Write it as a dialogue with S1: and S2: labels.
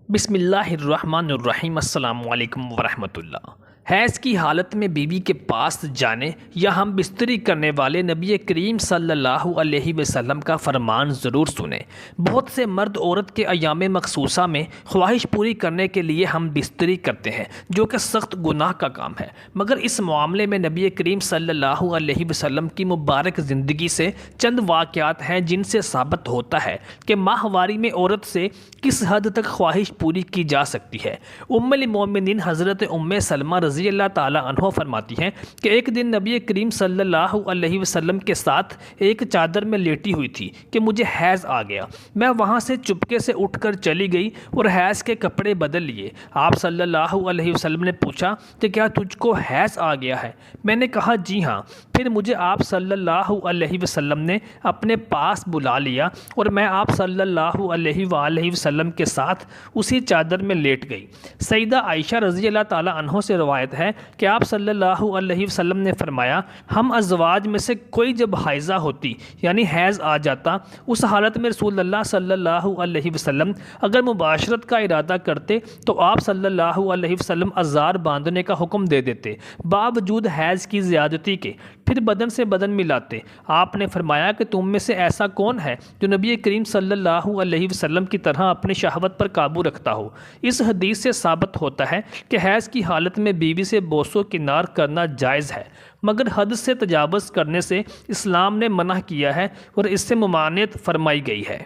S1: बिस्मिल्लाहिर्रहमानिर्रहीम अस्सलामु अलैकुम वरहमतुल्लाह। हैज़ की हालत में बीवी के पास जाने या हम बिस्तरी करने वाले नबी करीम सल्लल्लाहु अलैहि वसल्लम का फरमान ज़रूर सुने। बहुत से मर्द औरत के अयाम मखसूसा में ख्वाहिश पूरी करने के लिए हम बिस्तरी करते हैं, जो कि सख्त गुनाह का काम है। मगर इस मामले में नबी करीम सल्लल्लाहु अलैहि वसल्लम की मुबारक ज़िंदगी से चंद वाक़यात हैं जिनसे साबित होता है कि माहवारी में औरत से किस हद तक ख्वाहिश पूरी की जा सकती है। उम्मुल मोमिनीन हज़रत उम्मे सलमा रज़ी अल्लाह ताला अन्हा फरमाती हैं कि एक दिन नबी करीम सल्लल्लाहु अलैहि वसल्लम के साथ एक चादर में लेटी हुई थी कि मुझे हैज़ आ गया। मैं वहाँ से चुपके से उठकर चली गई और हैज़ के कपड़े बदल लिए। आप सल्लल्लाहु अलैहि वसल्लम ने पूछा कि क्या तुझको हैज़ आ गया है? मैंने कहा जी हाँ। फिर मुझे आप सल्लल्लाहु अलैहि वसल्लम ने अपने पास बुला लिया और मैं आप सल्लल्लाहु अलैहि वसल्लम के साथ उसी चादर में लेट गई। सईदा आयशा रज़ी अल्लाह ताला अन्हा से रवायत है कि आप सल्लल्लाहु अलैहि वसल्लम ने फरमाया, हम अज़वाज में से कोई जब हाइज़ा होती यानी हैज़ आ जाता, उस हालत में रसूलुल्लाह सल्लल्लाहु अलैहि वसल्लम अगर मुबाशरत का इरादा करते तो आप सल्लल्लाहु अलैहि वसल्लम अज़ार बांधने का हुक्म दे देते बावजूद हैज़ की ज़्यादती के, फिर बदन से बदन मिलाते। आपने फरमाया कि तुम में से ऐसा कौन है जो नबी करीम सल्लल्लाहु अलैहि वसल्लम की तरह अपनी शहवत पर काबू रखता हो। इस हदीस से साबित होता है कि हैज़ की हालत में बीवी से बोसो किनार करना जायज़ है, मगर हद से तजावुज़ करने से इस्लाम ने मना किया है और इससे मुमानियत फरमाई गई है।